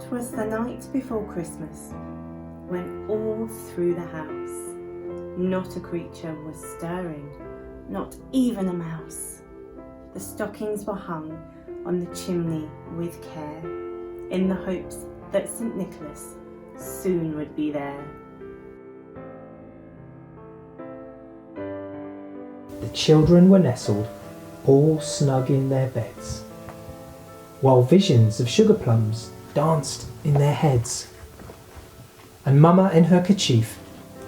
'Twas the night before Christmas, when all through the house not a creature was stirring, not even a mouse. The stockings were hung on the chimney with care, in the hopes that St. Nicholas soon would be there. The children were nestled, all snug in their beds, while visions of sugar plums danced in their heads. And Mama in her kerchief,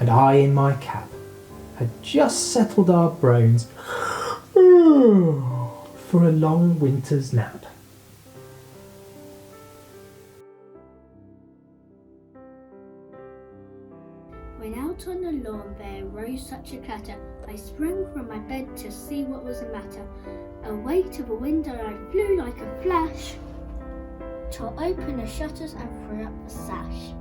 and I in my cap, had just settled our bones for a long winter's nap. When out on the lawn there rose such a clatter, I sprang from my bed to see what was the matter. Away to the window I flew like a flash, tore open the shutters and threw up the sash.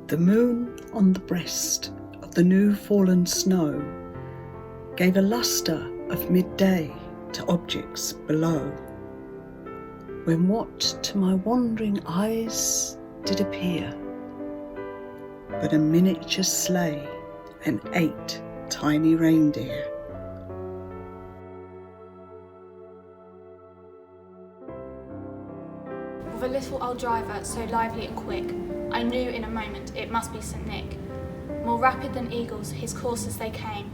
The moon on the breast of the new fallen snow gave a lustre of midday to objects below, when what to my wandering eyes did appear but a miniature sleigh and 8 tiny reindeer. With a little old driver so lively and quick, I knew in a moment it must be St. Nick. More rapid than eagles his coursers they came,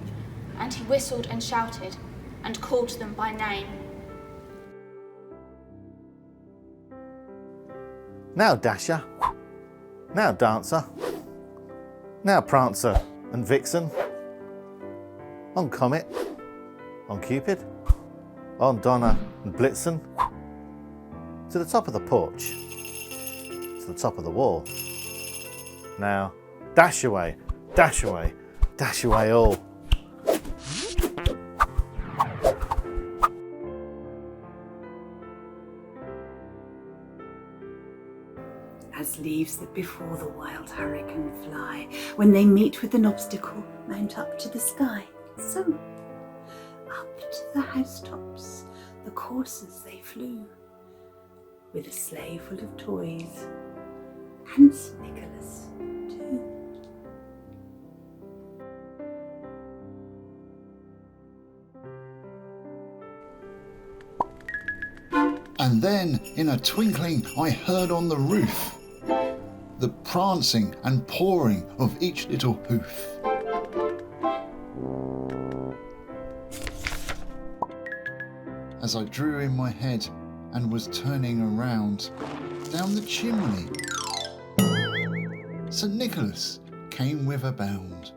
and he whistled and shouted and called them by name. Now Dasher, now Dancer, now Prancer and Vixen, on Comet, on Cupid, on Donner and Blitzen, to the top of the porch, to the top of the wall. Now dash away, dash away, dash away all. As leaves that before the wild hurricane fly, when they meet with an obstacle, mount up to the sky. So, up to the housetops, the coursers they flew, with a sleigh full of toys, and St. Nicholas too. And then, in a twinkling, I heard on the roof the prancing and pawing of each little hoof. As I drew in my head and was turning around, down the chimney, St. Nicholas came with a bound.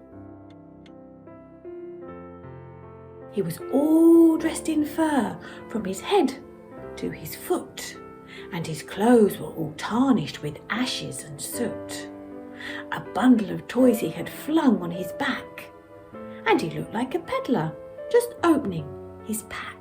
He was all dressed in fur from his head to his foot, and his clothes were all tarnished with ashes and soot. A bundle of toys he had flung on his back, and he looked like a peddler just opening his pack.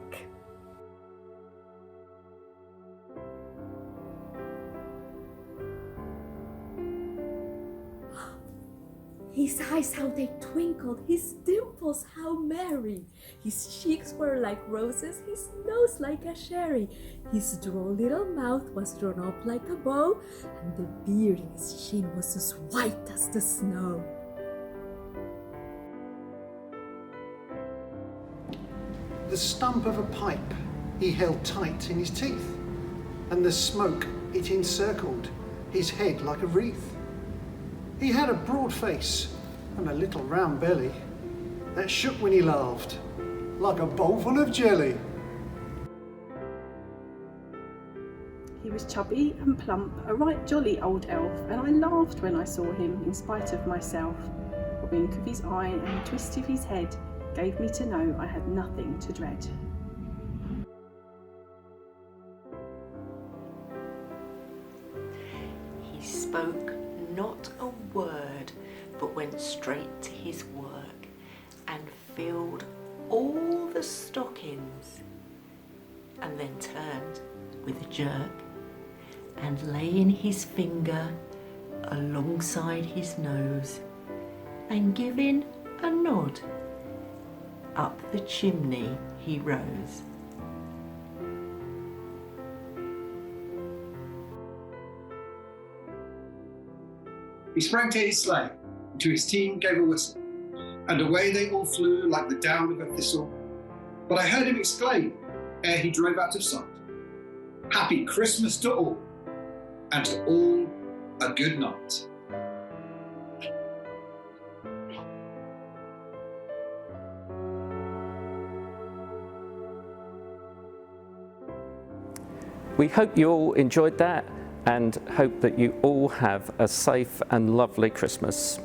His eyes, how they twinkled, his dimples, how merry. His cheeks were like roses, his nose like a cherry. His droll little mouth was drawn up like a bow, and the beard in his chin was as white as the snow. The stump of a pipe he held tight in his teeth, and the smoke it encircled his head like a wreath. He had a broad face and a little round belly that shook when he laughed, like a bowl full of jelly. He was chubby and plump, a right jolly old elf, and I laughed when I saw him in spite of myself. A wink of his eye and a twist of his head gave me to know I had nothing to dread. He spoke not a word, but went straight to his work and filled all the stockings, and then turned with a jerk and laying his finger alongside his nose and giving a nod, up the chimney he rose. He sprang to his sleigh, and to his team gave a whistle, and away they all flew like the down of a thistle. But I heard him exclaim, ere he drove out of sight, "Happy Christmas to all, and to all a good night." We hope you all enjoyed that and hope that you all have a safe and lovely Christmas.